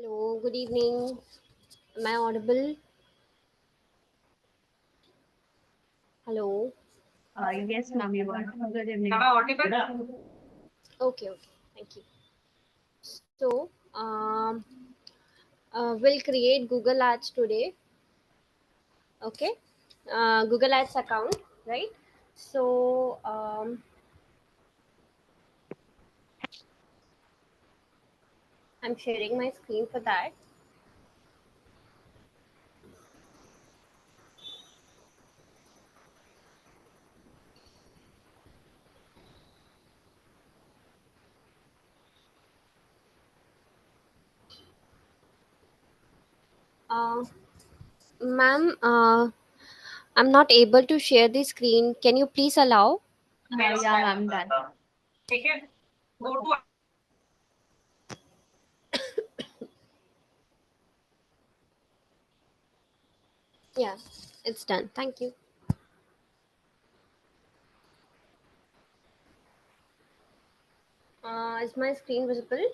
Hello, good evening. Am I audible? Hello. Yes, ma'am, you are. Good evening. Am I audible? Okay, thank you. So, we'll create Google Ads today. Okay, Google Ads account, right? So, I'm sharing my screen for that. Uh, Ma'am, I'm not able to share the screen. Can you please allow? Yeah, ma'am, done. ठीक है go to Yeah, it's done. Thank you. Is my screen visible?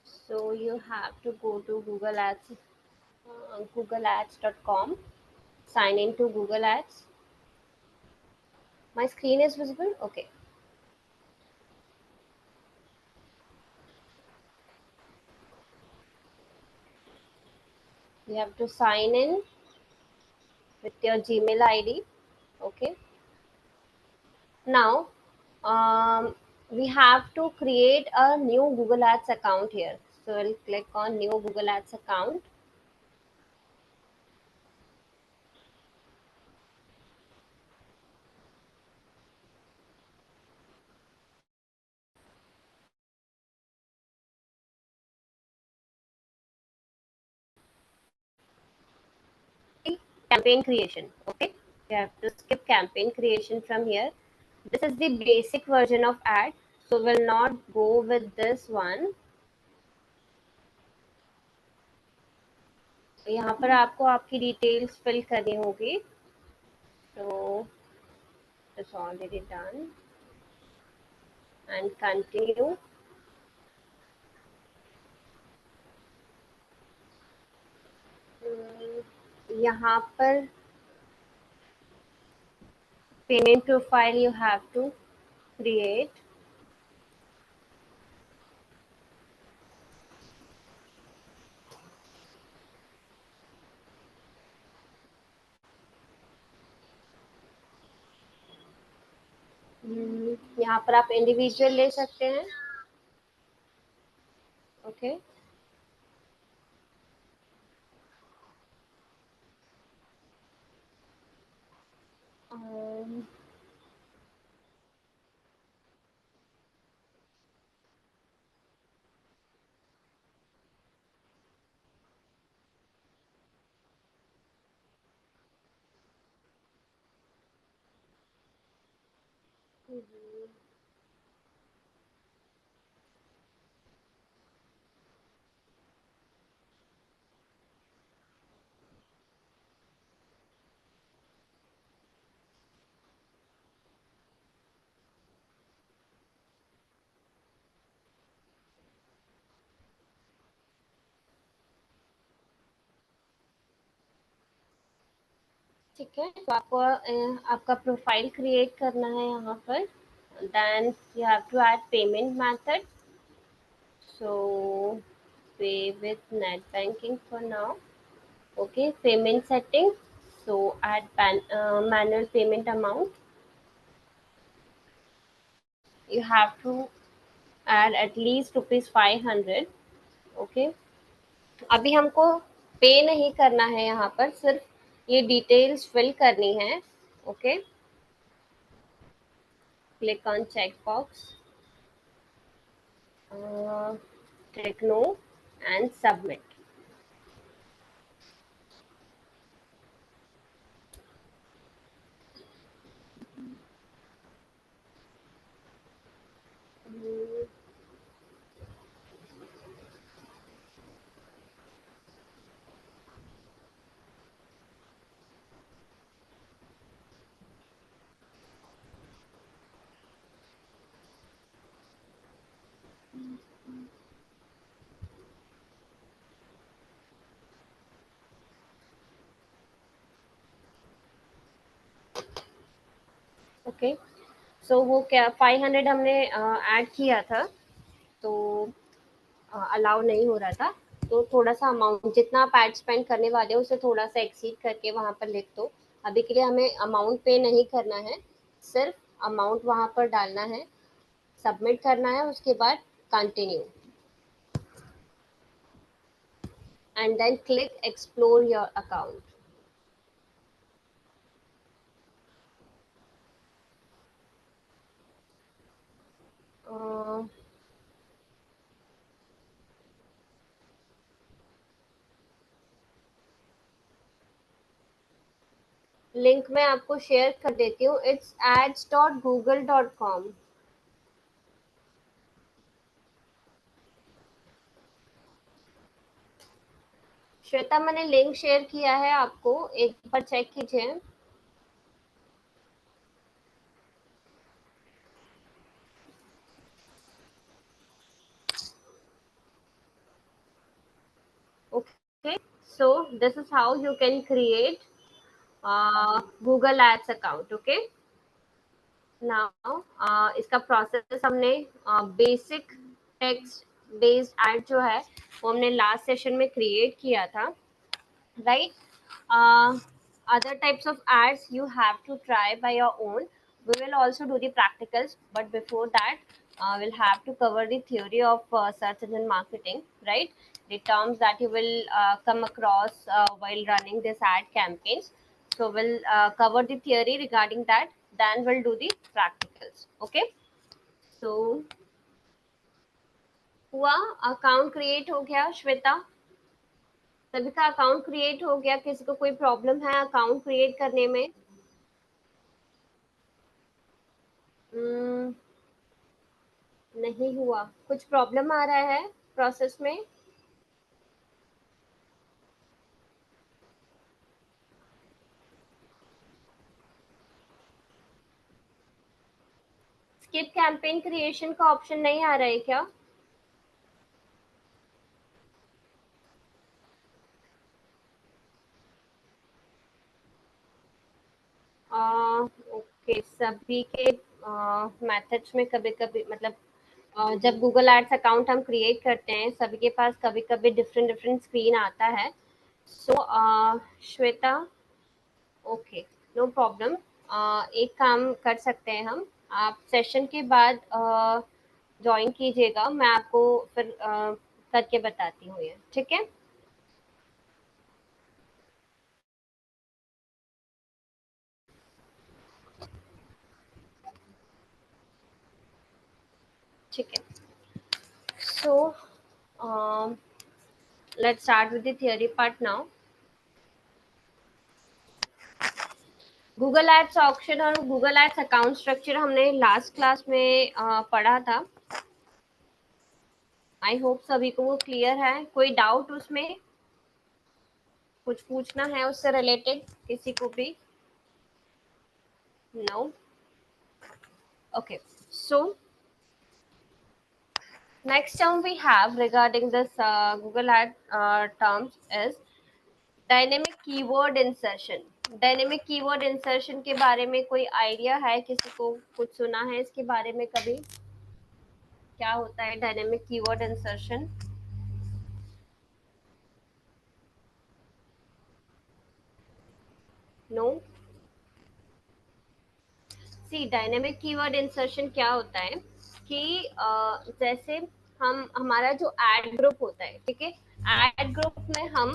So you have to go to Google Ads, googleads.com. Sign into Google Ads. My screen is visible? Okay. You have to sign in with your Gmail ID. Okay. Now, we have to create a new Google Ads account here. So we'll click on new Google Ads account. Campaign creation. Okay. You have to skip campaign creation from here. This is the basic version of ad. So we'll not go with this one. यहाँ पर आपको आपकी details fill करनी होगी. So it's already done and continue. यहाँ पर payment profile you have to create. यहाँ पर आप इंडिविजुअल ले सकते हैं. ओके. ठीक है. तो आपको आपका प्रोफाइल क्रिएट करना है यहाँ पर. Then you have to add payment method. So pay with net banking for now. Okay, payment setting. So add manual payment amount. You have to add at least ₹500. Okay. अभी हमको पे नहीं करना है, यहाँ पर सिर्फ ये डिटेल्स फिल करनी है. Okay. Click on check box, click no and submit. Okay, so वो क्या 500 हमने ऐड किया था, तो अलाउ नहीं हो रहा था। तो थोड़ा सा अमाउंट जितना आप ऐड स्पेंड करने वाले हो उसे थोड़ा सा एक्सीड करके वहाँ पर लिख दो। अभी के लिए हमें अमाउंट पे नहीं करना है, सिर्फ अमाउंट वहाँ पर डालना है, सबमिट करना है, उसके बाद continue and then click explore your account. Link मैं आपको शेयर कर देती हूँ, इट्स ads.google.com। श्वेता, मैंने लिंक शेयर किया है आपको, एक बार चेक कीजिए। Okay, so this is how you can create Google Ads account. Okay, now इसका प्रोसेस हमने बेसिक टेक्स्ट बेस्ड एड जो है वो हमने लास्ट सेशन में क्रिएट किया था, right? Other types of ads you have to try by your own. We will also do the practicals, but before that, we'll have to cover the theory of search engine marketing, right? The terms that you will come across while running this ad campaigns. So we'll cover the theory regarding that. Then we'll do the practicals. Okay. So हुआ, account create हो गया श्वेता? सभी का account create हो गया? किसी को कोई प्रॉब्लम है अकाउंट क्रिएट करने में? नहीं हुआ, कुछ प्रॉब्लम आ रहा है प्रोसेस में? स्किप कैंपेन क्रिएशन का ऑप्शन नहीं आ रहा है क्या? ओके, सभी के मेथड्स में कभी कभी मतलब जब गूगल एड्स अकाउंट हम क्रिएट करते हैं सभी के पास कभी कभी डिफरेंट डिफरेंट स्क्रीन आता है। सो श्वेता, ओके, नो प्रॉब्लम। एक काम कर सकते हैं हम, आप सेशन के बाद ज्वाइन कीजिएगा, मैं आपको फिर करके बताती हूँ ये, ठीक है? ठीक है, so let's start with the theory part now. Google ads auction और गूगल एड्स अकाउंट स्ट्रक्चर हमने लास्ट क्लास में पढ़ा था। आई होप सभी को वो क्लियर है। कोई डाउट उसमें, कुछ पूछना है उससे रिलेटेड किसी को भी? No, okay. So next term we have regarding this Google ad terms is dynamic keyword insertion. Dynamic keyword insertion के बारे में कोई आइडिया है किसी को? कुछ सुना है इसके बारे में कभी? क्या होता है डायनेमिक कीवर्ड इंसर्शन? नो। सी, डायनेमिक कीवर्ड इंसर्शन क्या होता है कि जैसे हम हमारा जो एड ग्रुप होता है, ठीक है, एड ग्रुप में हम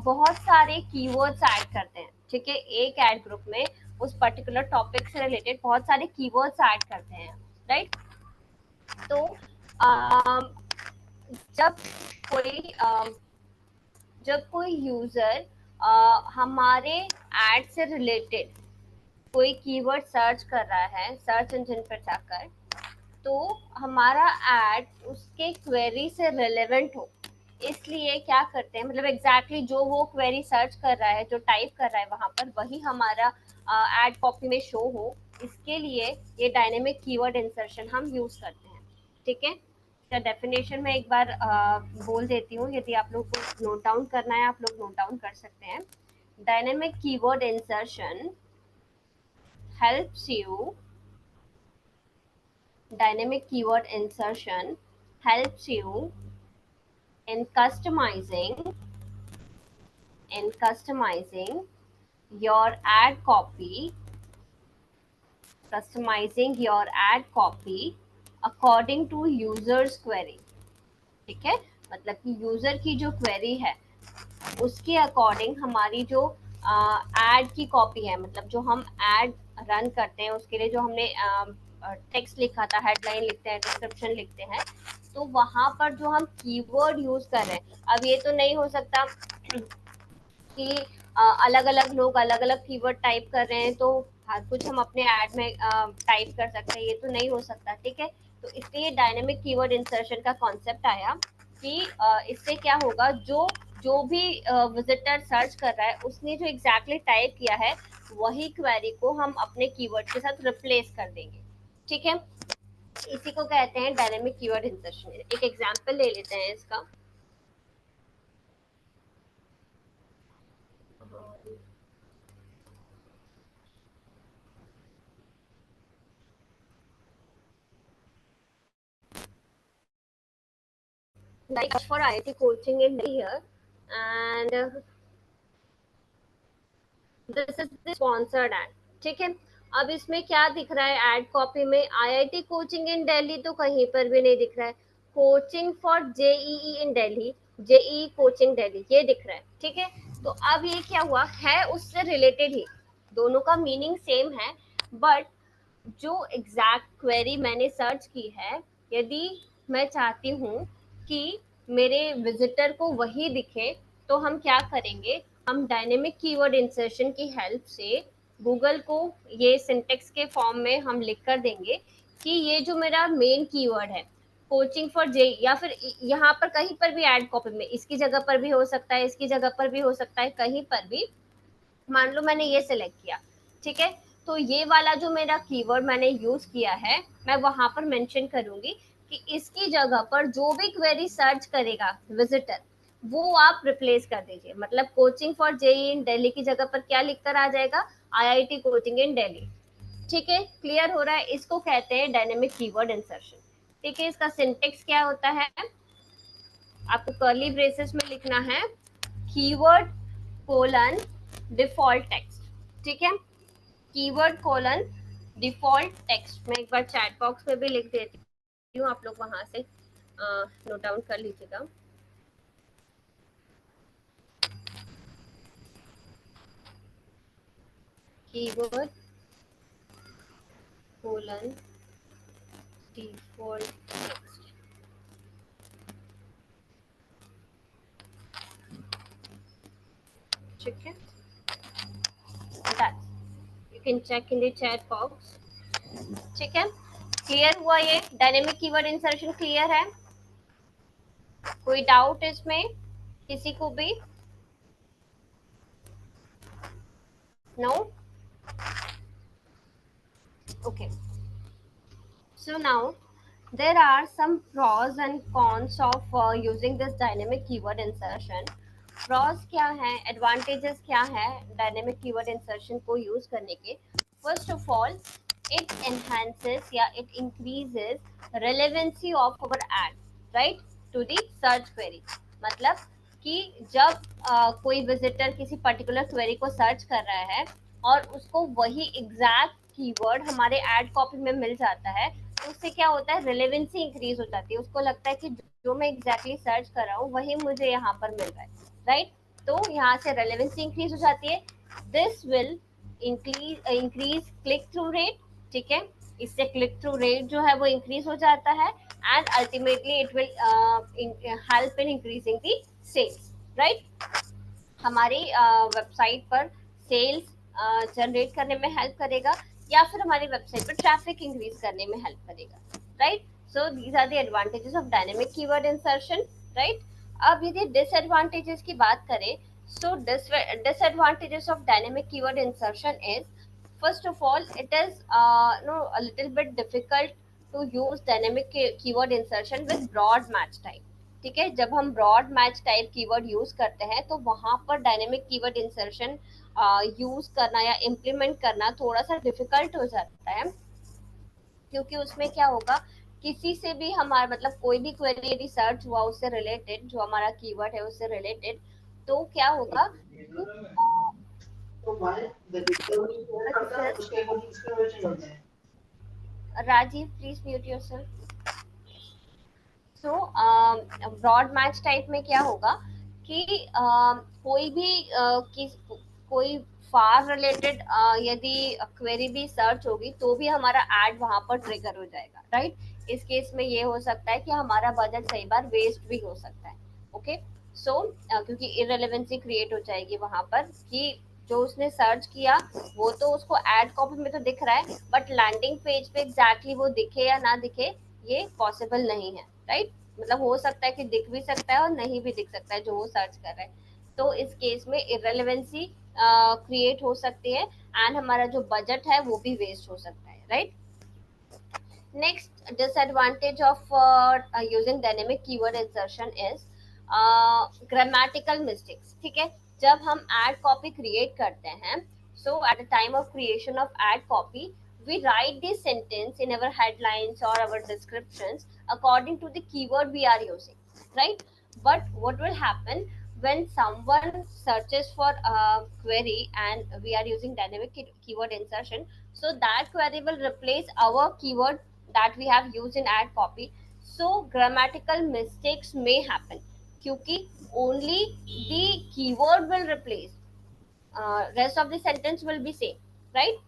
बहुत सारे कीवर्ड्स ऐड करते हैं, ठीक है, एक एड ग्रुप में उस पर्टिकुलर टॉपिक से रिलेटेड बहुत सारे कीवर्ड्स ऐड करते हैं, राइट? तो अ, जब कोई जब कोई यूजर हमारे एड से रिलेटेड कोई कीवर्ड सर्च कर रहा है सर्च इंजन पर जाकर, तो हमारा एड उसके क्वेरी से रिलेवेंट हो, इसलिए क्या करते हैं, मतलब एग्जैक्टली जो वो क्वेरी सर्च कर रहा है, जो टाइप कर रहा है वहां पर, वही हमारा एड कॉपी में शो हो, इसके लिए ये डायनेमिक कीवर्ड इंसर्शन हम यूज करते हैं, ठीक है? डेफिनेशन में एक बार बोल देती हूँ, यदि आप लोग को नोट डाउन करना है आप लोग नोट डाउन कर सकते हैं. Dynamic keyword insertion helps you dynamic keyword insertion helps you in customizing your ad copy according to users query. ठीक है, मतलब कि यूजर की जो क्वेरी है उसके अकॉर्डिंग हमारी जो एड की कॉपी है, मतलब जो हम एड रन करते हैं उसके लिए जो हमने टेक्स्ट लिखा था, हेडलाइन लिखते हैं, डिस्क्रिप्शन लिखते हैं, तो वहां पर जो हम कीवर्ड यूज कर रहे हैं, अब ये तो नहीं हो सकता कि अलग अलग लोग अलग अलग कीवर्ड टाइप कर रहे हैं तो हर कुछ हम अपने ऐड में टाइप कर सकते हैं, ये तो नहीं हो सकता. ठीक है, तो इसलिए डायनेमिक कीवर्ड इंसर्शन का कॉन्सेप्ट आया कि इससे क्या होगा, जो भी विजिटर सर्च कर रहा है उसने जो एग्जैक्टली टाइप किया है वही क्वेरी को हम अपने कीवर्ड के साथ रिप्लेस कर देंगे. ठीक है, इसी को कहते हैं डायनेमिक कीवर्ड इंसर्शन. एक एग्जांपल ले लेते हैं इसका. like for IIT coaching in here, and this is the sponsored ad. ठीक है, अब इसमें क्या दिख रहा है एड कॉपी में, IIT कोचिंग इन दिल्ली तो कहीं पर भी नहीं दिख रहा है, coaching for JEE in Delhi, JEE coaching Delhi ये दिख रहा है. ठीक है, तो अब ये क्या हुआ है, उससे रिलेटेड ही, दोनों का मीनिंग सेम है, बट जो एग्जैक्ट क्वेरी मैंने सर्च की है, यदि मैं चाहती हूँ कि मेरे विजिटर को वही दिखे, तो हम क्या करेंगे, हम डायनेमिक कीवर्ड इंसर्शन की हेल्प से गूगल को ये सिंटेक्स के फॉर्म में हम लिख कर देंगे कि ये जो मेरा मेन कीवर्ड है कोचिंग फॉर जे, या फिर यहाँ पर कहीं पर भी एड कॉपी में, इसकी जगह पर भी हो सकता है, इसकी जगह पर भी हो सकता है, कहीं पर भी, मान लो मैंने ये सिलेक्ट किया. ठीक है, तो ये वाला जो मेरा कीवर्ड मैंने यूज किया है मैं वहां पर मेंशन करूंगी कि इसकी जगह पर जो भी क्वेरी सर्च करेगा विजिटर वो आप रिप्लेस कर दीजिए, मतलब कोचिंग फॉर जेई इन दिल्ली की जगह पर क्या लिखकर आ जाएगा, IIT कोचिंग इन दिल्ली. ठीक है, क्लियर हो रहा है, इसको कहते हैं डायनेमिक कीवर्ड इंसर्शन. ठीक है, इसका सिंटेक्स क्या होता है, आपको कर्ली ब्रेसेस में लिखना है कीवर्ड कोलन डिफॉल्ट टेक्स्ट. ठीक है, कीवर्ड कोलन डिफॉल्ट टेक्स्ट. मैं एक बार चैट बॉक्स में भी लिख देती हूँ, आप लोग वहां से नोट डाउन कर लीजिएगा. Keyword colon default text. ठीक है, you can check in the chat box. ठीक है, क्लियर हुआ, ये डायनेमिक कीवर्ड इंसर्शन क्लियर है, कोई डाउट इसमें किसी को भी? No, okay. So now there are some pros and cons of using this dynamic keyword insertion. Pros क्या है, advantages क्या है dynamic keyword insertion को use करने के? First of all, it enhances या it increases relevancy of our ad, right, to the search query. मतलब कि जब कोई विजिटर किसी पर्टिकुलर क्वेरी को सर्च कर रहा है और उसको वही एग्जैक्ट कीवर्ड हमारे एड कॉपी में मिल जाता है, तो उससे क्या होता है, रिलेवेंसी इंक्रीज हो जाती है, उसको लगता है कि जो मैं एग्जैक्टली सर्च कर रहा हूँ वही मुझे यहाँ पर मिल रहा है, राइट. तो यहाँ से रिलेवेंसी इंक्रीज हो जाती है. This will increase click through rate. ठीक है, इससे क्लिक थ्रू रेट जो है वो इंक्रीज हो जाता है, and ultimately it will help in increasing the sales, right. हमारी वेबसाइट पर सेल्स जनरेट करने में हेल्प करेगा, या फिर हमारी वेबसाइट पर ट्रैफिक इंक्रीज करने में हेल्प करेगा, right. So these are the advantages of dynamic keyword insertion, right. अब यदि डिसएडवांटेजेस की बात करें, so disadvantages of dynamic keyword insertion is, first of all, it is a little bit difficult to use dynamic keyword insertion with broad match type. ठीक है, जब हम broad match type keyword use करते हैं तो वहां पर डायनेमिक कीवर्ड इंसर्शन यूज करना या इम्प्लीमेंट करना थोड़ा सा डिफिकल्ट हो जाता है, क्योंकि उसमें क्या होगा, किसी से भी हमारा मतलब कोई भी क्वेरी यदि सर्च हुआ उससे रिलेटेड, जो हमारा कीवर्ड है उससे रिलेटेड, तो क्या होगा कि Rajiv please mute yourself. So broad match type में क्या होगा कि कोई भी कोई फार रिलेटेड यदि क्वेरी भी सर्च होगी तो भी हमारा एड वहां पर ट्रिगर हो जाएगा, राइट। इस केस में ये हो सकता है कि हमारा बजट कई बार वेस्ट भी हो सकता है। ओके, सो क्योंकि इररिलेवेंसी क्रिएट हो जाएगी वहां पर कि जो उसने सर्च किया वो तो उसको एड कॉपी में तो दिख रहा है, बट लैंडिंग पेज पे एग्जैक्टली वो दिखे या ना दिखे ये पॉसिबल नहीं है, राइट। मतलब हो सकता है कि दिख भी सकता है और नहीं भी दिख सकता है जो वो सर्च कर रहे हैं, तो इस केस में इररिलेवेंसी क्रिएट हो सकती है एंड हमारा जो बजट है वो भी वेस्ट हो सकता है, right. Next disadvantage of using dynamic keyword insertion is grammatical mistakes। ठीक है, जब हम ad copy create करते हैं, so at the time of creation of ad copy we write the sentence in our headlines or our descriptions according to the keyword we are using, right? But what will happen when someone searches for a query and we are using dynamic keyword insertion, so that query will replace our keyword that we have used in ad copy, so grammatical mistakes may happen क्योंकि only the keyword will replace, rest of the sentence will be same, right।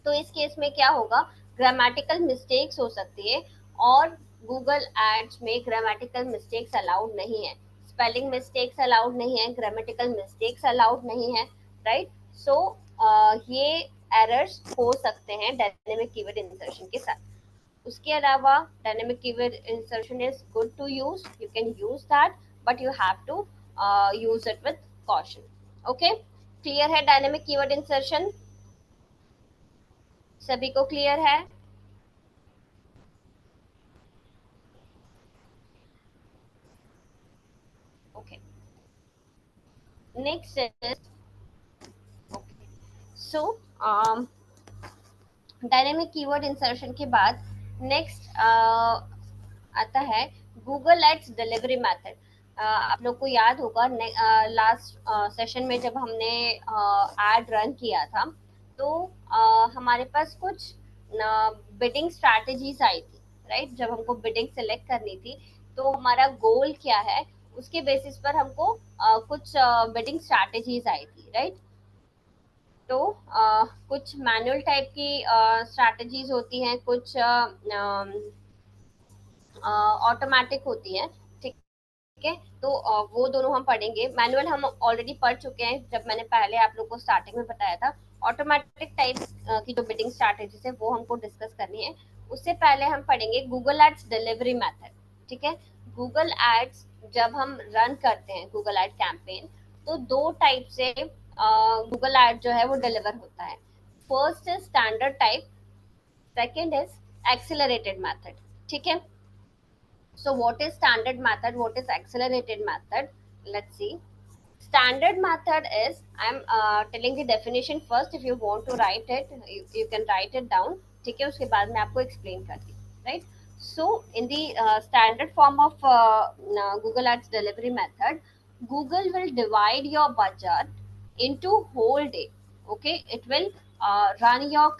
तो इस case में क्या होगा, grammatical mistakes हो सकती है, और गूगल एड्स में ग्रामेटिकल मिस्टेक्स अलाउड नहीं है, स्पेलिंग मिस्टेक्स अलाउड नहीं है, ग्रामेटिकल मिस्टेक्स अलाउड नहीं है, राइट। सो ये एरर्स हो सकते हैं डायनेमिक कीवर्ड इंसर्शन के साथ। उसके अलावा dynamic keyword insertion is good to use, you can use that, but you have to use it with caution. Okay, clear है डायनेमिक कीवर्ड इंसर्शन? सभी को क्लियर है? Okay, next is, so dynamic keyword insertion के बाद next आता है Google ads delivery method. आप लोग को याद होगा लास्ट सेशन में जब हमने एड रन किया था तो हमारे पास कुछ बिडिंग स्ट्रैटेजीज आई थी, राइट। जब हमको बिडिंग सेलेक्ट करनी थी तो हमारा गोल क्या है उसके बेसिस पर हमको कुछ बिडिंग स्ट्रैटेजीज आई थी, राइट। तो कुछ मैनुअल टाइप की स्ट्रैटेजीज होती हैं, कुछ ऑटोमेटिक होती हैं, ठीक है। तो वो दोनों हम पढ़ेंगे। मैनुअल हम ऑलरेडी पढ़ चुके हैं जब मैंने पहले आप लोग को स्टार्टिंग में बताया था। ऑटोमेटिक टाइप की जो बिडिंग स्ट्रैटेजीज है वो हमको डिस्कस करनी है। उससे पहले हम पढ़ेंगे गूगल एड्स डिलीवरी मेथड, ठीक है। गूगल एड्स जब हम रन करते हैं गूगल एड कैंपेन, तो दो टाइप से गूगल एड जो है वो डिलीवर होता है। First is standard type, second is accelerated method, ठीक है। So what is standard method, what is accelerated method? Let's see. Standard method is, I'm telling the definition first. If you want to write it, you can write it down, ठीक है। उसके बाद मैं आपको explain करती हूँ, right? So in the standard form of Google Ads delivery method, Google will divide your budget into whole day. Okay, it will run your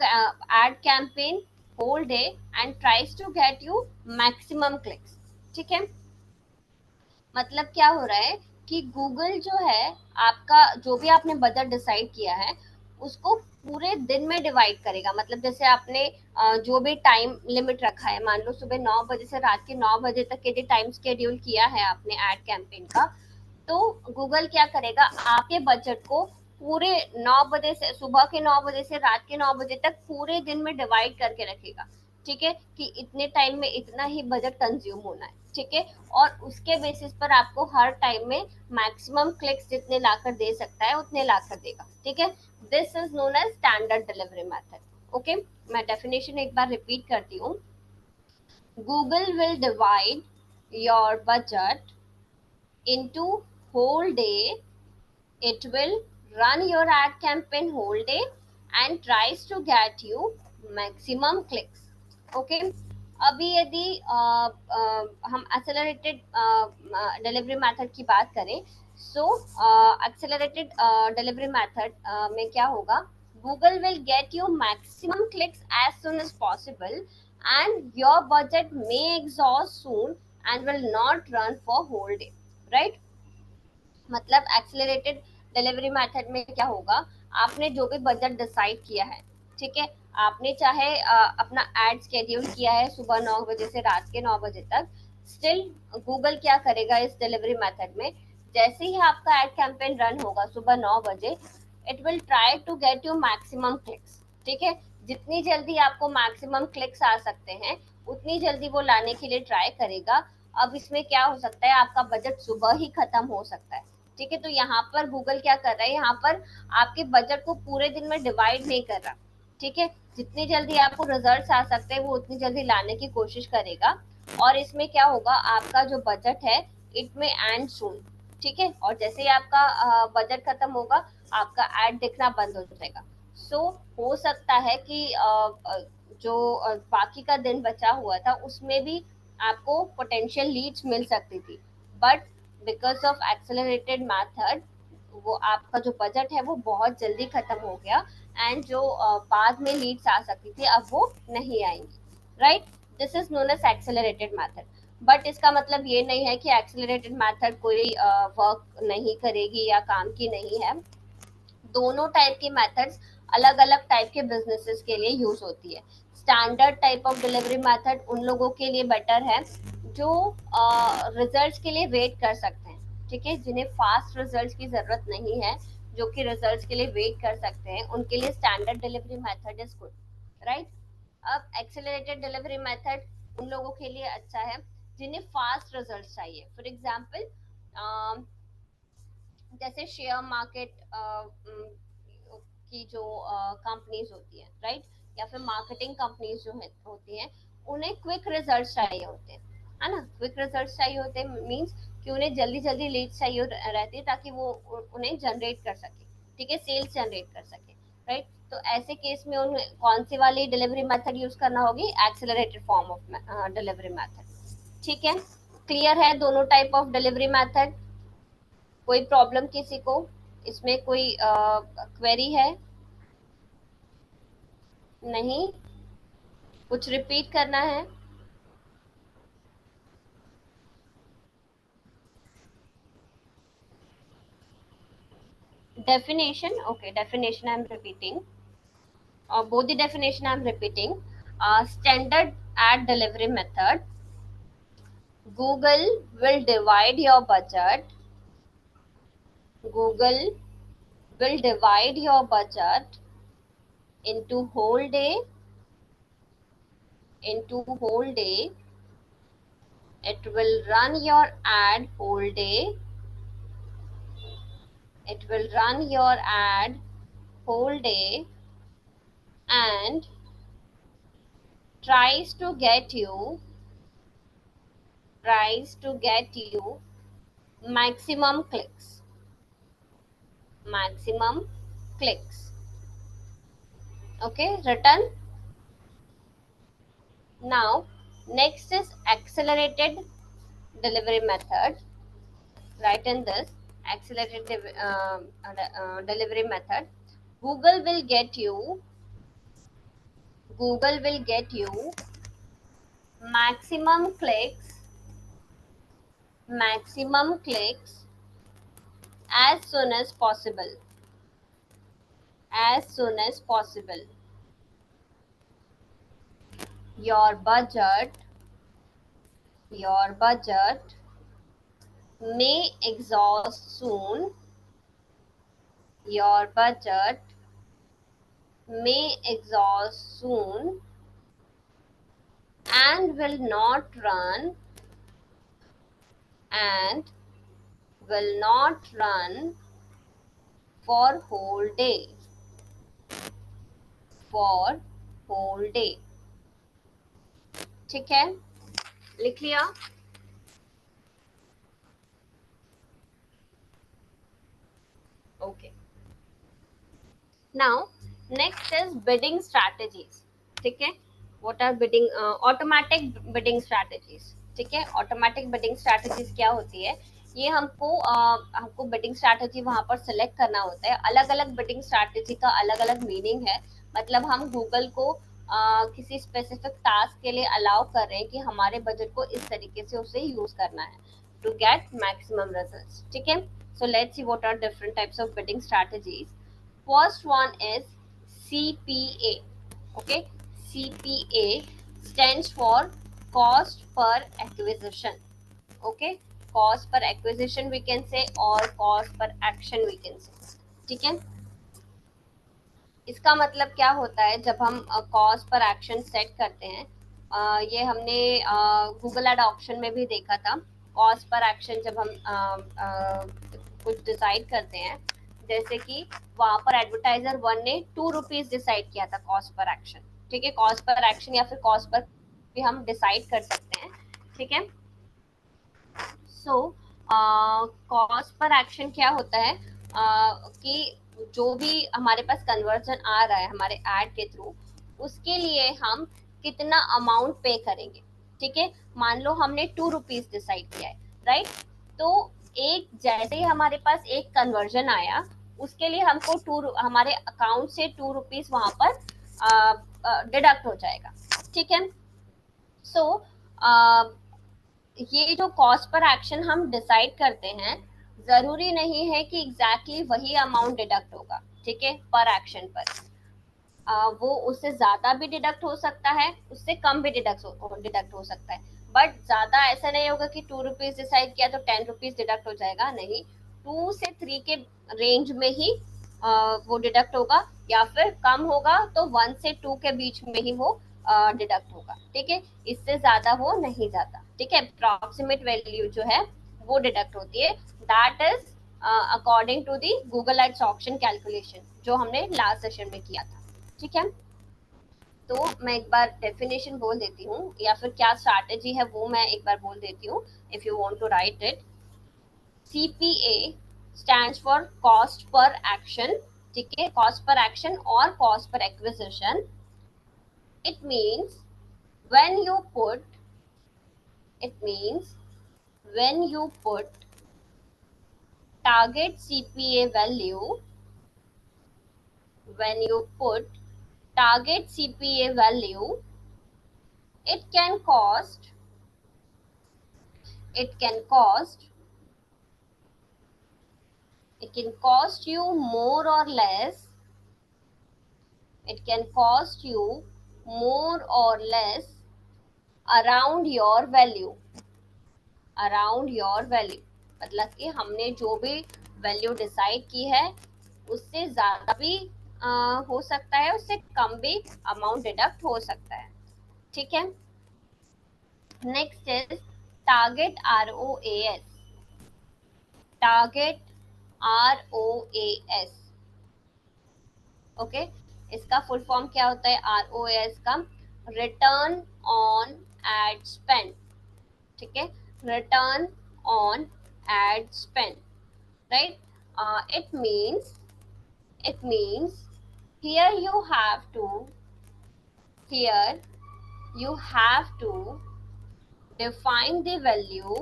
ad campaign whole day and tries to get you maximum clicks, ठीक है। मतलब क्या हो रहा है कि Google जो है आपका जो भी आपने बजट डिसाइड किया है उसको पूरे दिन में डिवाइड करेगा। मतलब जैसे आपने जो भी टाइम लिमिट रखा है, मान लो सुबह 9 बजे से रात के 9 बजे तक यदि टाइम शेड्यूल किया है आपने एड कैंपेन का, तो गूगल क्या करेगा, आपके बजट को पूरे 9 बजे से, सुबह के 9 बजे से रात के 9 बजे तक पूरे दिन में डिवाइड करके रखेगा, ठीक है, कि इतने टाइम में इतना ही बजट कंज्यूम होना है, ठीक है। और उसके बेसिस पर आपको हर टाइम में मैक्सिमम क्लिक्स जितने लाकर दे सकता है उतने लाकर देगा, ठीक है। This is known as standard delivery method. Okay, मैं डेफिनेशन एक बार रिपीट करती हूँ। Google will divide your budget into whole day. It will run your ad campaign whole day and tries to get you maximum clicks. Okay. अभी यदि हम accelerated delivery method की बात करें, सो एक्सेलरेटेड डिलीवरी मेथड में क्या होगा, Google will get you maximum clicks as soon as possible and your budget may exhaust soon and will not run for whole day, right? मतलब एक्सेलरेटेड डिलीवरी मेथड में क्या होगा, आपने जो भी बजट डिसाइड किया है, ठीक है, आपने चाहे अपना एड शेड्यूल किया है सुबह 9 बजे से रात के 9 बजे तक, स्टिल गूगल क्या करेगा इस डिलीवरी मेथड में, जैसे ही आपका एड कैंपेन रन होगा सुबह 9 बजे, it will try to get you maximum clicks, ठीक है, जितनी जल्दी आपको मैक्सिमम क्लिक्स आ सकते हैं उतनी जल्दी वो लाने के लिए ट्राई करेगा। अब इसमें क्या हो सकता है, आपका बजट सुबह ही खत्म हो सकता है, ठीक है, तो यहाँ पर गूगल क्या कर रहा है, यहाँ पर आपके बजट को पूरे दिन में डिवाइड नहीं कर रहा, ठीक है, जितनी जल्दी आपको रिजल्ट्स आ सकते हैं वो उतनी जल्दी लाने की कोशिश करेगा। और इसमें क्या होगा, आपका जो बजट है इट में एंड सून, ठीक है, और जैसे ही आपका बजट खत्म होगा आपका एड दिखना बंद हो जाएगा। सो हो सकता है कि जो बाकी का दिन बचा हुआ था उसमें भी आपको पोटेंशियल लीड्स मिल सकती थी, but because of accelerated method वो आपका जो बजट है वो बहुत जल्दी खत्म हो गया एंड जो बाद में लीड्स आ सकती थी अब वो नहीं आएंगी, right? This is known as accelerated method. But इसका मतलब ये नहीं है कि एक्सेलरेटेड मेथड कोई वर्क नहीं करेगी या काम की नहीं है। दोनों टाइप की मेथड्स अलग अलग टाइप के बिजनेसेस के लिए यूज होती है। Standard type of delivery method उन लोगों के लिए बेटर है जो रिजल्ट्स के लिए वेट कर सकते हैं, ठीक है, जिन्हें फास्ट रिजल्ट्स की जरूरत नहीं है, जो कि रिजल्ट्स के लिए वेट कर सकते हैं, उनके लिए standard delivery method is good, right? अब एक्सेलरेटेड डिलीवरी मेथड उन लोगों के लिए अच्छा है जिन्हें फास्ट रिजल्ट चाहिए। फॉर एग्जाम्पल जैसे शेयर मार्केट की जो कंपनीज होती है, राइट, या फिर मार्केटिंग कंपनीज जो है होती हैं, उन्हें क्विक रिजल्ट चाहिए होते हैं, है ना, क्विक रिजल्ट चाहिए होते हैं मींस कि उन्हें जल्दी जल्दी लीड चाहिए रहती है ताकि वो उन्हें जनरेट कर सके, ठीक है, सेल्स जनरेट कर सके, राइट? तो ऐसे केस में उन्हें कौन सी वाली डिलीवरी मेथड यूज करना होगी, accelerated form of delivery method, ठीक है। क्लियर है दोनों टाइप ऑफ डिलीवरी मेथड? कोई प्रॉब्लम किसी को इसमें, कोई क्वेरी है? नहीं? कुछ रिपीट करना है? definition, okay, definition I'm repeating, both the definition I'm repeating. Standard ad delivery method, Google will divide your budget, Google will divide your budget into whole day, into whole day, it will run your ad whole day, it will run your ad whole day and tries to get you, tries to get you maximum clicks, maximum clicks. Okay, written. Now next is accelerated delivery method. Write in this accelerated delivery method. Google will get you, Google will get you maximum clicks, maximum clicks as soon as possible, as soon as possible. Your budget, your budget may exhaust soon, your budget may exhaust soon and will not run, and will not run for whole day, for whole day, ठीक है। लिख लिया? Okay, now next is bidding strategies. ठीक है, what are bidding, automatic bidding strategies. ठीक है, automatic bidding strategies क्या होती है? ये हमको बिडिंग स्ट्रैटेजी वहां पर सिलेक्ट करना होता है। अलग अलग बिडिंग स्ट्रैटेजी का अलग अलग मीनिंग है। मतलब हम गूगल को किसी स्पेसिफिक टास्क के लिए अलाउ कर रहे हैं कि हमारे बजट को इस तरीके से उसे यूज करना है टू गेट मैक्सिमम रिजल्ट्स। ठीक है, so let's see what are different types of bidding strategies. First one is CPA. Okay, CPA stands for cost per acquisition. Okay, cost per acquisition we can say, or cost per action we can say. ठीक है, इसका मतलब क्या होता है? जब हम cost per action set करते हैं, ये हमने गूगल एड ऑप्शन में भी देखा था। कॉस्ट पर एक्शन जब हम कुछ डिसाइड करते हैं, जैसे कि वहां पर एडवर्टाइजर 1 ने ₹2 डिसाइड किया था कॉस्ट पर एक्शन। ठीक है, कॉस्ट पर एक्शन या फिर कॉस्ट पर भी हम डिसाइड कर सकते हैं। ठीक है, सो कॉस्ट पर एक्शन क्या होता है? कि जो भी हमारे पास कन्वर्जन आ रहा है हमारे ऐड के थ्रू, उसके लिए हम कितना अमाउंट पे करेंगे। ठीक है, मान लो हमने ₹2 डिसाइड किया है, राइट? तो एक जैसे ही हमारे पास एक कन्वर्जन आया, उसके लिए हमको हमारे अकाउंट से ₹2 वहां पर डिडक्ट हो जाएगा। ठीक है, सो ये जो कॉस्ट पर एक्शन हम डिसाइड करते हैं, जरूरी नहीं है कि एग्जैक्टली वही अमाउंट डिडक्ट होगा। ठीक है, पर एक्शन पर वो उससे ज्यादा भी डिडक्ट हो सकता है, उससे कम भी डिडक्ट हो सकता है। बट ज्यादा ऐसा नहीं होगा कि ₹2 डिसाइड किया तो ₹10 डिडक्ट हो जाएगा, नहीं। 2 से 3 के रेंज में ही वो डिडक्ट होगा, या फिर कम होगा तो 1 से 2 के बीच में ही वो डिडक्ट होगा। ठीक है, इससे ज्यादा वो नहीं जाता। ठीक है, अप्रॉक्सीमेट वैल्यू जो है वो डिडक्ट होती है। That is according to the Google ads option calculation, जो हमने लास्ट सेशन में किया था। ठीक है, तो मैं एक बार डेफिनेशन बोल देती हूँ, या फिर क्या स्ट्रैटेजी है वो मैं एक बार बोल देती हूँ, if you want to write it. CPA stands for cost per action। ठीक है, कॉस्ट पर एक्शन और cost per acquisition. It means when you put it means when you put target CPA value, when you put target CPA value, it can cost it can cost it can cost you more or less, it can cost you more or less around your value, around your value। मतलब कि हमने जो भी value decide की है उससे ज्यादा भी हो सकता है, उससे कम भी अमाउंट डिडक्ट हो सकता है। ठीक है, next is target ROAS। Target ROAS, okay, इसका फुल फॉर्म क्या होता है? ROAS का रिटर्न ऑन एड स्पेंड। ठीक है, return on ad spend, right? It means here here you have to define the value.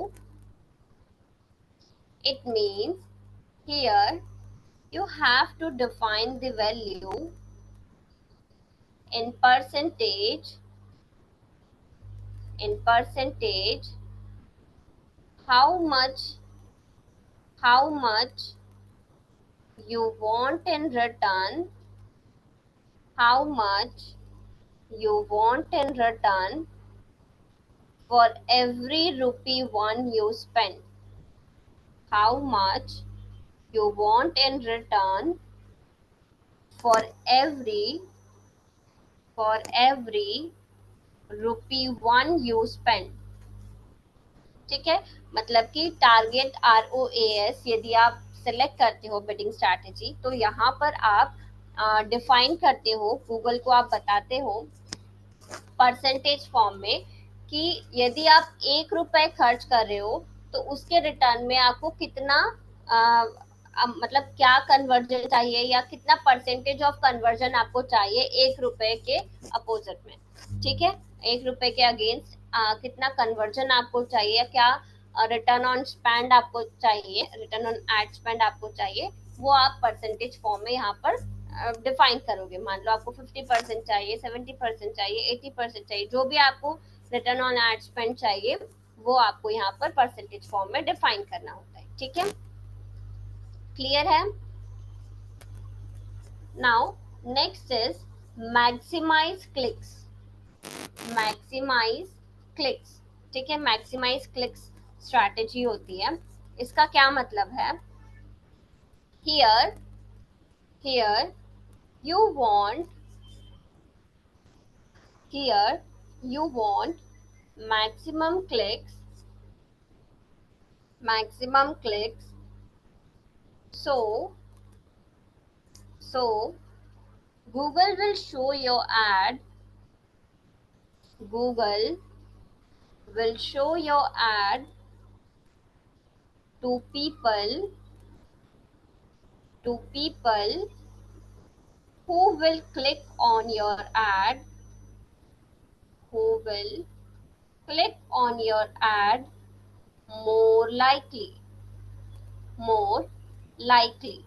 It means here you have to define the value in percentage, how much you want in return, how much you want in return for every ₹1 you spend, how much you want in return for every ₹1 you spend। ठीक है, मतलब कि target ROAS यदि आप select करते हो bidding strategy, तो यहाँ पर आप डिफाइन करते हो, गूगल को आप बताते हो परसेंटेज फॉर्म में कि यदि आप 1 रुपए खर्च कर रहे हो तो उसके रिटर्न में आपको कितना मतलब क्या कन्वर्जन चाहिए या कितना परसेंटेज ऑफ कन्वर्जन आपको चाहिए 1 रुपए के अपोजिट में, ठीक है। 1 रुपए के अगेंस्ट कितना कन्वर्जन आपको चाहिए, क्या रिटर्न ऑन स्पेंड आपको चाहिए, रिटर्न ऑन एड स्पेंड आपको चाहिए, वो आप परसेंटेज फॉर्म में यहाँ पर डिफाइन करोगे। मान लो आपको 50% चाहिए, 70% चाहिए, 80% चाहिए, जो भी आपको रिटर्न ऑन एड स्पेंड चाहिए वो आपको यहाँ पर परसेंटेज फॉर्म में डिफाइन करना होता है, ठीक है। क्लियर है? Now next is maximize clicks. Maximize clicks, ठीक है, मैक्सिमाइज क्लिक्स स्ट्रैटेजी होती है। इसका क्या मतलब है? Here here you want here you want maximum clicks, maximum clicks, so Google will show your ad, Google will show your ad to people who will click on your ad, who will click on your ad more likely, more likely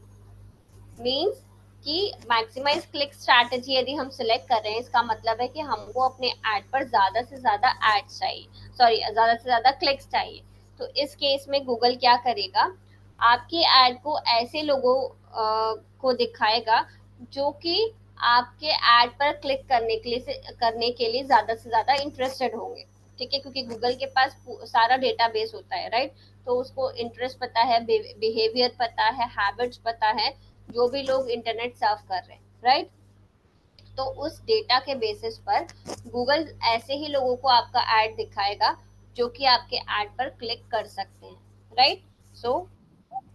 means कि maximise click strategy यदि हम select कर रहे हैं, इसका मतलब है कि हमको अपने ऐड पर ज्यादा से ज्यादा एड्स चाहिए, सॉरी ज्यादा से ज्यादा क्लिक्स चाहिए। तो इस केस में गूगल क्या करेगा, आपकी ऐड को ऐसे लोगों को दिखाएगा जो कि आपके ऐड पर क्लिक करने के लिए ज्यादा से ज्यादा इंटरेस्टेड होंगे, ठीक है, क्योंकि गूगल के पास सारा डेटाबेस होता है, राइट। तो उसको इंटरेस्ट पता है, बिहेवियर पता है, हैबिट्स पता है, जो भी लोग इंटरनेट सर्फ कर रहे हैं, राइट। तो उस डेटा के बेसिस पर गूगल ऐसे ही लोगों को आपका ऐड दिखाएगा जो कि आपके ऐड पर क्लिक कर सकते हैं, राइट। सो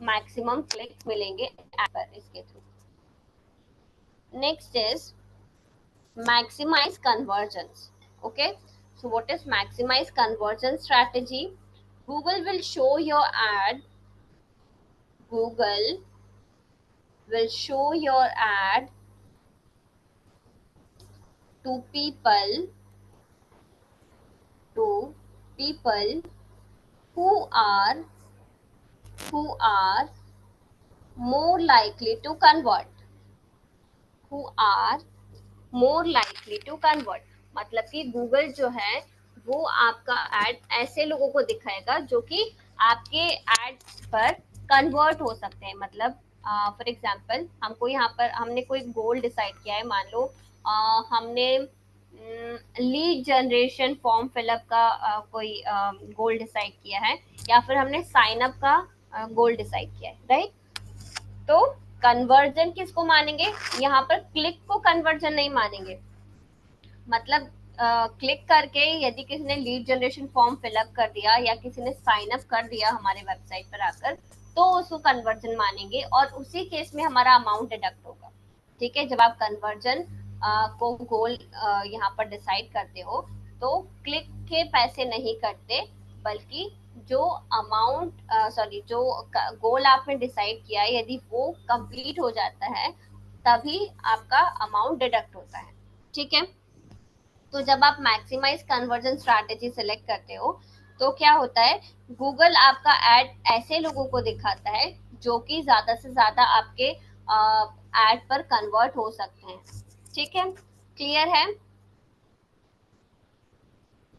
मैक्सिमम क्लिक मिलेंगे ऐड पर इसके through. Next is maximize conversions. Okay, so what is maximize conversion strategy? Google will show your ad, Google will show your ad to people who are who are more likely to convert, who are more likely to convert। मतलब कि Google जो है वो आपका add ऐसे लोगों को दिखाएगा जो कि आपके एड पर कन्वर्ट हो सकते हैं। मतलब फॉर एग्जांपल हमको यहाँ पर हमने कोई गोल डिसाइड किया है, मान लो हमने लीड जनरेशन फॉर्म फिलअप का कोई गोल डिसाइड किया है, या फिर हमने साइन अप का गोल डिसाइड किया है, राइट। तो कन्वर्जन किसको मानेंगे, यहाँ पर क्लिक को कन्वर्जन नहीं मानेंगे। मतलब क्लिक करके यदि किसी ने लीड जनरेशन फॉर्म फिलअप कर दिया या किसी ने साइन अप कर दिया हमारे वेबसाइट पर आकर, तो उसको कन्वर्जन मानेंगे और उसी केस में हमारा अमाउंट डिडक्ट होगा, ठीक है। जब आप कन्वर्जन को गोल यहाँ पर डिसाइड करते हो तो क्लिक के पैसे नहीं कटते, बल्कि जो अमाउंट सॉरी जो गोल आपने डिसाइड किया है यदि वो कंप्लीट हो जाता है तभी आपका अमाउंट डिडक्ट होता है, ठीक है। तो जब आप मैक्सिमाइज कन्वर्जन स्ट्रैटेजी सेलेक्ट करते हो तो क्या होता है, गूगल आपका एड ऐसे लोगों को दिखाता है जो कि ज्यादा से ज्यादा आपके एड पर कन्वर्ट हो सकते हैं, ठीक है। क्लियर है?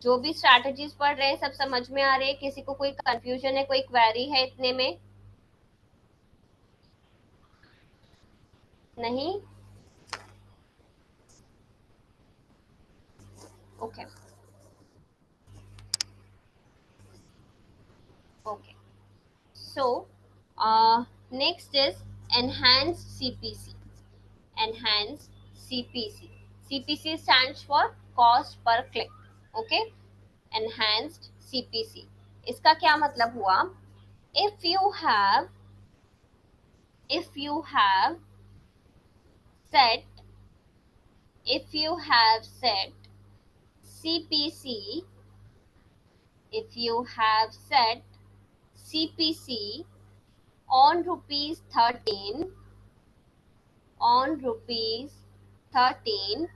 जो भी स्ट्रैटेजीज पढ़ रहे हैं सब समझ में आ रहे हैं? किसी को कोई कंफ्यूजन है, कोई क्वेरी है इतने में? नहीं? Okay okay, so next is enhance CPC. enhanced CPC. CPC stands for cost per click. Okay, enhanced CPC. इसका क्या मतलब हुआ? If you have set if you have set CPC if you have set CPC on rupees 13, on rupees 13,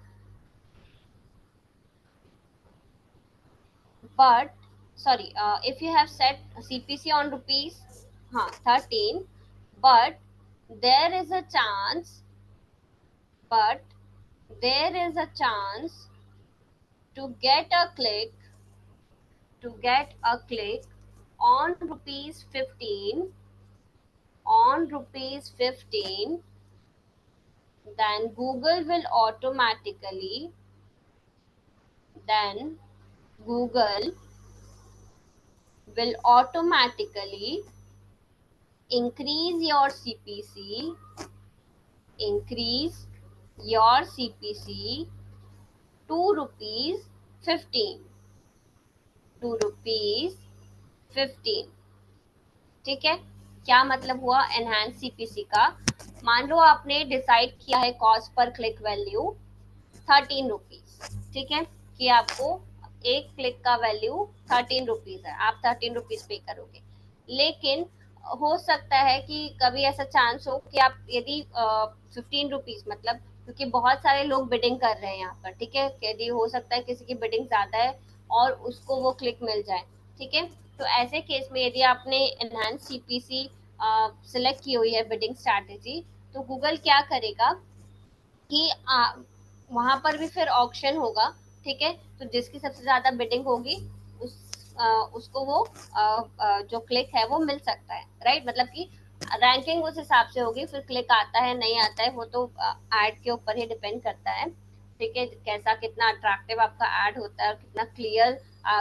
but sorry, if you have set CPC on rupees 13, but there is a chance, but there is a chance to get a click, to get a click on rupees 15, on rupees 15, then Google will automatically, then Google will automatically increase your CPC, increase your CPC to rupees 15, to rupees 15. ठीक है, क्या मतलब हुआ enhance CPC का? मान लो आपने decide किया है cost per click value 13 rupees, ठीक है, कि आपको एक क्लिक का वैल्यू 13 रुपीज है, आप 13 रुपीज पे करोगे। लेकिन हो सकता है कि कभी ऐसा चांस हो कि आप यदि 15 रुपीज, मतलब क्योंकि बहुत सारे लोग बिडिंग कर रहे हैं यहाँ पर, ठीक है, यदि हो सकता है किसी की बिडिंग ज्यादा है और उसको वो क्लिक मिल जाए, ठीक है, तो ऐसे केस में यदि आपने एनहांस सीपीसी सिलेक्ट की हुई है बिडिंग स्ट्रैटेजी, तो गूगल क्या करेगा कि वहां पर भी फिर ऑक्शन होगा, ठीक है, तो जिसकी सबसे ज्यादा बिडिंग होगी उस उसको वो जो क्लिक है वो मिल सकता है, राइट, मतलब कि रैंकिंग उस हिसाब से होगी, फिर क्लिक आता है नहीं आता है वो तो एड के ऊपर ही डिपेंड करता है, ठीक है, कैसा कितना अट्रैक्टिव आपका ऐड होता है और कितना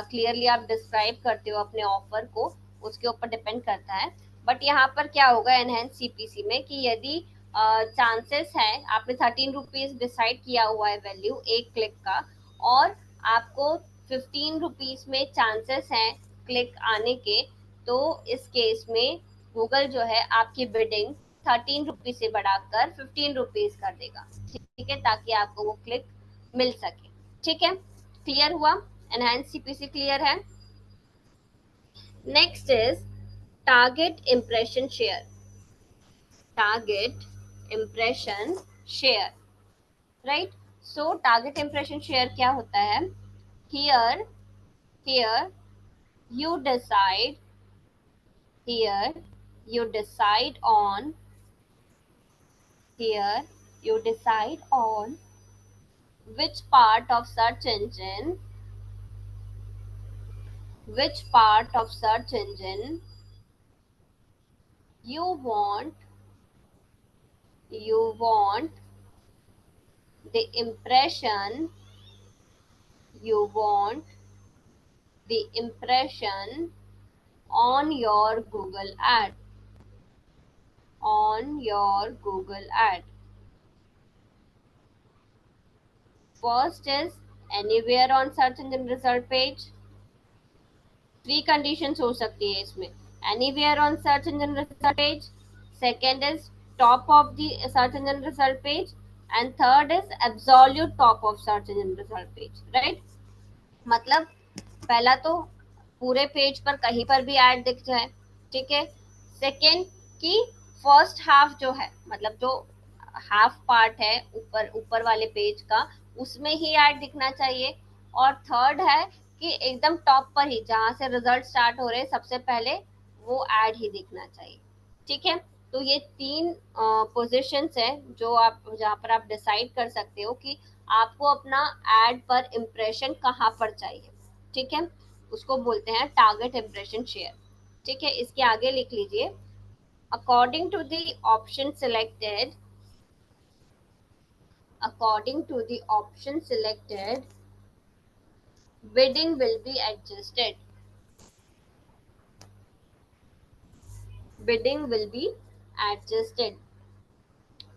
क्लियरली आप डिस्क्राइब करते हो अपने ऑफर को, उसके ऊपर डिपेंड करता है। बट यहाँ पर क्या होगा एनहेंस सीपीसी में कि यदि चांसेस है, आपने 13 रुपीज डिसाइड किया हुआ है वैल्यू एक क्लिक का, और आपको 15 रुपीज में चांसेस हैं क्लिक आने के, तो इस केस में गूगल जो है आपकी बिडिंग 13 रुपीज से बढ़ाकर 15 रुपीज कर देगा, ठीक है, ताकि आपको वो क्लिक मिल सके। ठीक है, क्लियर हुआ? एनहांस सीपीसी क्लियर है? Next is target impression share, target impression share, right. So target impression share क्या होता है? Here here you decide, here you decide on, here you decide on which part of search engine, which part of search engine you want, you want the impression, you want the impression on your Google ad, on your Google ad. First is anywhere on search engine result page. Three conditions हो सकती है इसमें, anywhere on search engine result page, second is top of the search engine result page, and third is absolute top of search engine result page, right. मतलब पहला तो पूरे page पर कहीं पर भी ऐड दिख जाए, ठीक है, सेकंड कि फर्स्ट हाफ जो है, मतलब जो हाफ पार्ट है ऊपर ऊपर वाले पेज का, उसमें ही ऐड दिखना चाहिए, और थर्ड है कि एकदम टॉप पर ही जहां से रिजल्ट स्टार्ट हो रहे हैं सबसे पहले वो ऐड ही दिखना चाहिए, ठीक है। तो ये तीन पोजीशंस है जो आप जहाँ पर आप डिसाइड कर सकते हो कि आपको अपना एड पर इम्प्रेशन कहाँ पर चाहिए, ठीक है, उसको बोलते हैं टारगेट इम्प्रेशन शेयर, ठीक है। इसके आगे लिख लीजिए, according to the option selected, according to the option selected, bidding will be adjusted, bidding will be adjusted,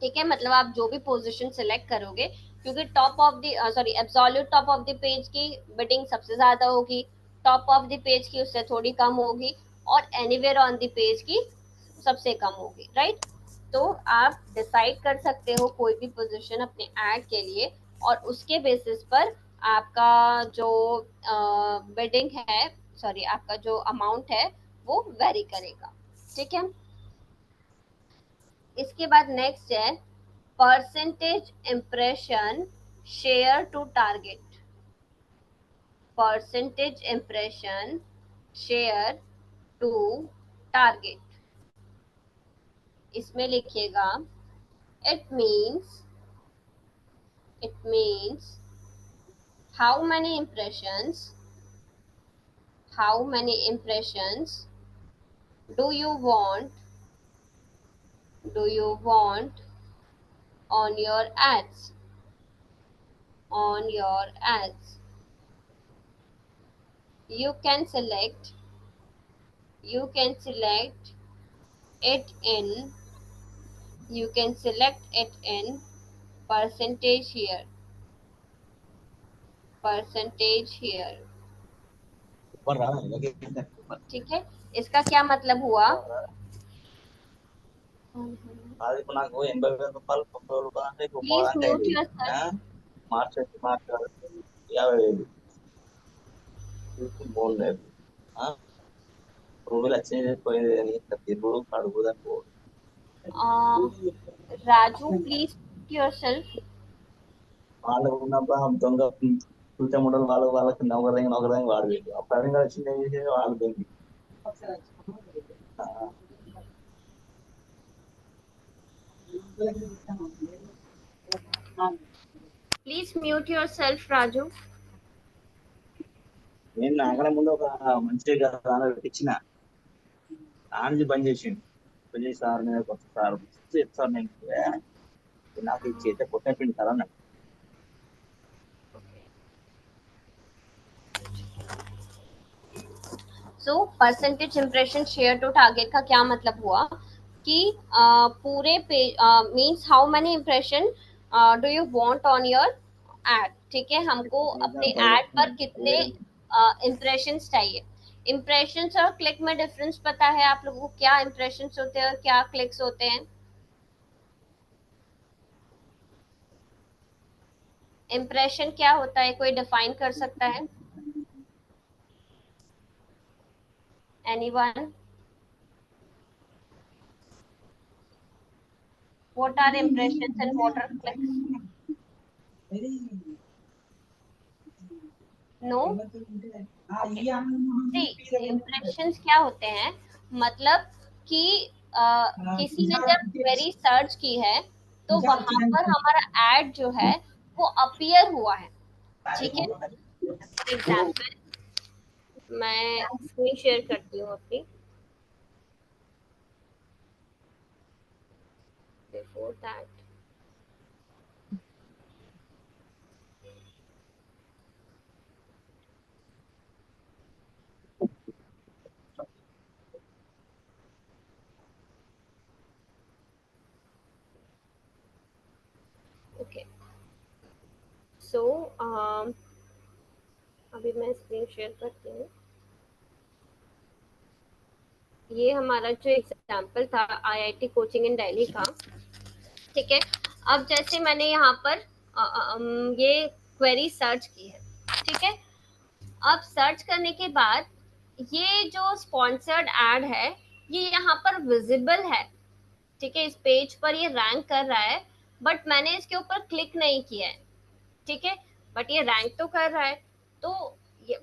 ठीक है, मतलब आप जो भी पोजीशन सिलेक्ट करोगे, क्योंकि top of the sorry absolute top of the page की बिडिंग सबसे ज्यादा होगी, टॉप ऑफ द पेज की उससे थोड़ी कम होगी, और एनीवेयर ऑन द पेज की सबसे कम होगी, राइट। तो आप डिसाइड कर सकते हो कोई भी पोजीशन अपने ऐड के लिए, और उसके बेसिस पर आपका जो बिडिंग है सॉरी आपका जो अमाउंट है वो वेरी करेगा। ठीक है, इसके बाद नेक्स्ट है percentage impression share to target. Percentage impression share to target, इसमें लिखिएगा it means how many impressions do you want on your ads, you can select it in percentage here, ठीक है। इसका क्या मतलब हुआ, please mute yourself. Raju please mute yourself. వాళ్ళకు ఉన్నప్పుడు ఆ దొంగ చుట్ట ముడలు వాళ్ళకి నొకరంగా వాడలేదు ఆ ప్రవీణ్ గారు వచ్చింది ఏం చేసేది వాళ్ళు దొంగి प्लीज म्यूट योरसेल्फ राजू। నేను నాకనే ముందు ఒక మంచి ఇచ్చిన ఆంజీ బంద్ చేసి సార్ నేను కొత్త సార్ సార్ నేను నాకు ఇచ్చి కొత్త పిండి సార్ అన్నాడు। So percentage impression share to target का क्या मतलब हुआ कि पूरे page means how many impression do you want on your ad. ठीक है, हमको अपने एड पर कितने इम्प्रेशंस चाहिए। इम्प्रेशंस और क्लिक में डिफरेंस पता है आप लोगों को, क्या इम्प्रेशंस होते हैं और क्या क्लिक्स होते हैं। इम्प्रेशन क्या होता है, कोई डिफाइन कर सकता है? Anyone? What are impressions and what are clicks? No? Okay. See, impressions क्या होते हैं, मतलब कि किसी ने जब क्वेरी सर्च की है तो वहां पर हमारा एड जो है वो अपीयर हुआ है। ठीक है, एग्जाम्पल मैं स्क्रीन शेयर करती हूँ अपनी। Before that, ओके सो अभी मैं स्क्रीन शेयर करती हूँ। ये हमारा जो एग्जाम्पल था आईआईटी कोचिंग इन दिल्ली का। ठीक है, अब जैसे मैंने यहाँ पर ये क्वेरी सर्च की है। ठीक है, अब सर्च करने के बाद ये जो स्पॉन्सर्ड एड है ये यहाँ पर विजिबल है। ठीक है, इस पेज पर ये रैंक कर रहा है बट मैंने इसके ऊपर क्लिक नहीं किया है। ठीक है, बट ये रैंक तो कर रहा है। तो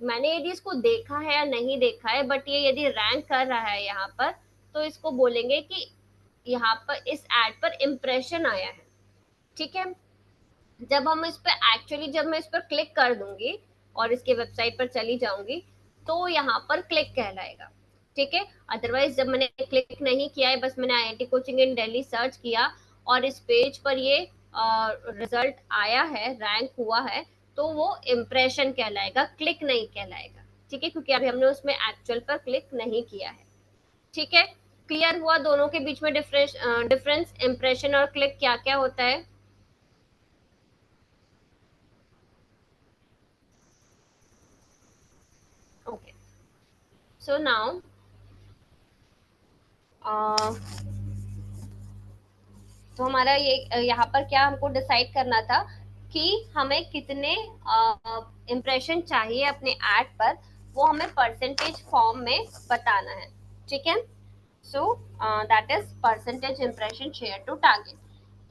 मैंने यदि इसको देखा है या नहीं देखा है, बट ये यदि रैंक कर रहा है यहाँ पर, तो इसको बोलेंगे कि यहाँ पर इस एड पर इम्प्रेशन आया है। ठीक है, जब हम इस पर एक्चुअली जब मैं इस पर क्लिक कर दूंगी और इसके वेबसाइट पर चली जाऊंगी तो यहाँ पर क्लिक कहलाएगा। ठीक है, अदरवाइज जब मैंने क्लिक नहीं किया है, बस मैंने आईआईटी कोचिंग इन दिल्ली सर्च किया और इस पेज पर ये रिजल्ट आया है, रैंक हुआ है, तो वो इम्प्रेशन कहलाएगा, क्लिक नहीं कहलाएगा। ठीक है, क्योंकि अभी हमने उसमें एक्चुअल पर क्लिक नहीं किया है। ठीक है, क्लियर हुआ दोनों के बीच में डिफरेंस इम्प्रेशन और क्लिक क्या क्या होता है। ओके, सो नाउ तो हमारा ये यहाँ पर क्या हमको डिसाइड करना था कि हमें कितने इम्प्रेशन चाहिए अपने एड पर, वो हमें परसेंटेज फॉर्म में बताना है, ठीक है। So that is percentage impression share to target.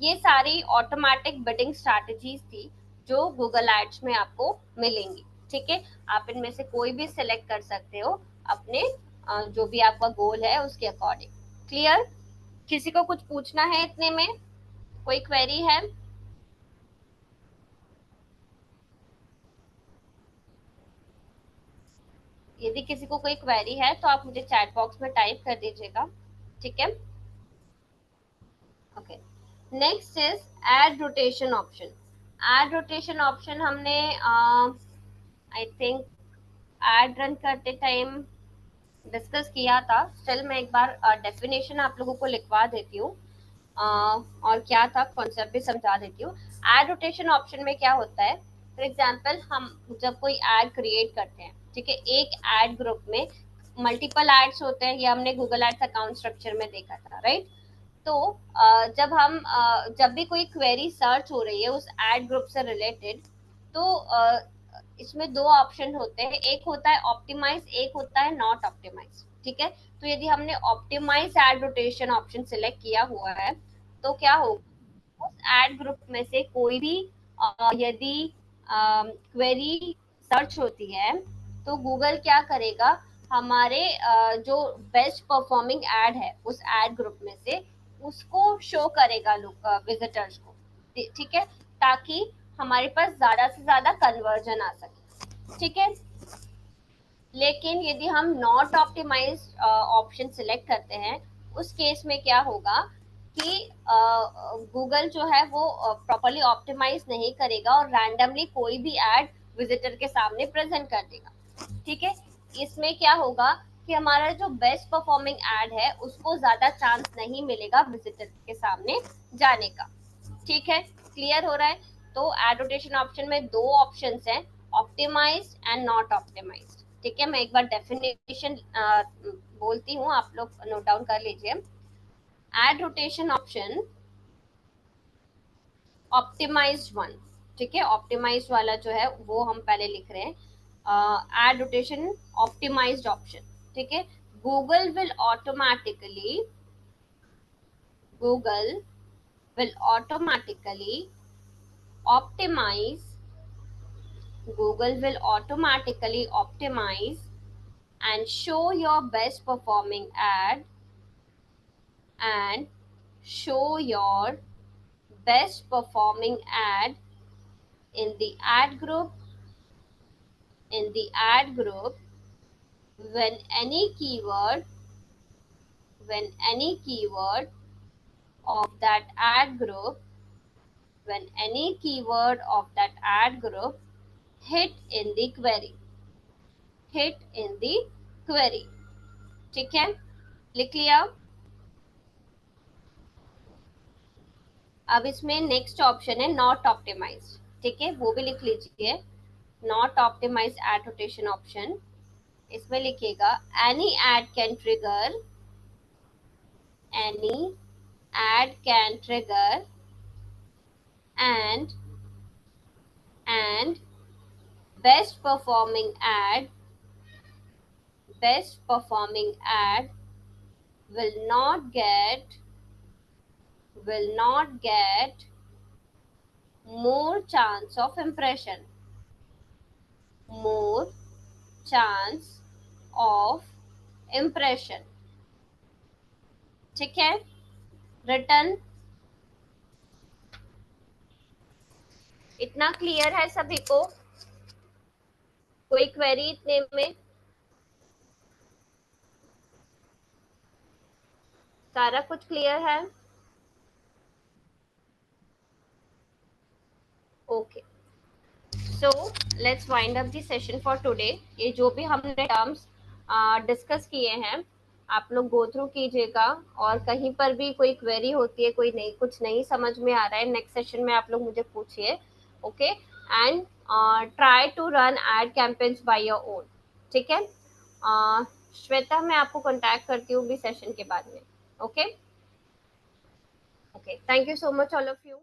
ये सारी ऑटोमेटिक बिडिंग स्ट्रैटेजीज थी जो गूगल एड्स में आपको मिलेंगी, ठीक है। आप इनमें से कोई भी सिलेक्ट कर सकते हो अपने जो भी आपका गोल है उसके अकॉर्डिंग। क्लियर? किसी को कुछ पूछना है इतने में? कोई क्वेरी है? यदि किसी को कोई क्वेरी है तो आप मुझे चैट बॉक्स में टाइप कर दीजिएगा, ठीक है। Okay, next is add rotation option. Add rotation option हमने आई थिंक ऐड रन करते टाइम डिस्कस किया था। स्टिल मैं एक बार डेफिनेशन आप लोगों को लिखवा देती हूँ और क्या था कॉन्सेप्ट भी समझा देती हूँ। ऐड रोटेशन ऑप्शन में क्या होता है, फॉर एग्जांपल हम जब कोई ऐड क्रिएट करते हैं, ठीक है, एक ऐड ग्रुप में मल्टीपल एड्स होते हैं, ये हमने गूगल एड्स अकाउंट स्ट्रक्चर में देखा था, राइट। तो जब हम जब भी कोई क्वेरी सर्च हो रही है उस एड ग्रुप से रिलेटेड, तो इसमें दो ऑप्शन होते हैं, एक होता है ऑप्टिमाइज, एक होता है नॉट ऑप्टिमाइज, ठीक है। तो यदि हमने optimize ad rotation option select किया हुआ है तो क्या होगा, उस एड ग्रुप में से कोई भी यदि क्वेरी सर्च होती है तो गूगल क्या करेगा, हमारे जो बेस्ट परफॉर्मिंग एड है उस एड ग्रुप में से उसको शो करेगा विजिटर्स को, ठीक है, ताकि हमारे पास ज्यादा से ज्यादा कन्वर्जन आ सके, ठीक है। लेकिन यदि हम नॉट ऑप्टिमाइज ऑप्शन सिलेक्ट करते हैं उस केस में क्या होगा कि गूगल जो है वो प्रॉपरली ऑप्टिमाइज नहीं करेगा और रैंडमली कोई भी एड विजिटर के सामने प्रेजेंट कर देगा, ठीक है। इसमें क्या होगा कि हमारा जो बेस्ट परफॉर्मिंग एड है उसको ज्यादा चांस नहीं मिलेगा विजिटर के सामने जाने का, ठीक है। क्लियर हो रहा है? तो एड रोटेशन ऑप्शन में दो ऑप्शंस हैं, ऑप्टिमाइज्ड एंड नॉट ऑप्टिमाइज्ड, ठीक है। मैं एक बार डेफिनेशन बोलती हूँ, आप लोग नोट डाउन कर लीजिए। Ad rotation option optimized one, ठीक है, ऑप्टिमाइज्ड वाला जो है वो हम पहले लिख रहे हैं, एड रोटेशन ऑप्टिमाइज्ड ऑप्शन, ठीक है। Google will automatically Google will automatically optimize Google will automatically optimize and show your best performing ad and show your best performing ad in the ad group when any keyword of that ad group when any keyword of that ad group hit in the query, ठीक है। लिख लिया? अब इसमें next option है not optimize, ठीक है, वो भी लिख लीजिए। Not optimize ad rotation option, इसमें लिखिएगा any ad can trigger and best performing ad will not get more chance of impression, ठीक है। रिटर्न इतना क्लियर है सभी को? कोई क्वेरी इतने में? सारा कुछ क्लियर है? Okay, so let's wind up the session for today. ये जो भी हमने टर्म्स डिस्कस किए हैं आप लोग गो थ्रू कीजिएगा, और कहीं पर भी कोई क्वेरी होती है, कोई नहीं कुछ नहीं समझ में आ रहा है, नेक्स्ट सेशन में आप लोग मुझे पूछिए, okay. And try to run ad campaigns by your own, ठीक है। श्वेता मैं आपको कांटेक्ट करती हूँ भी सेशन के बाद में, okay. Thank you so much all of you.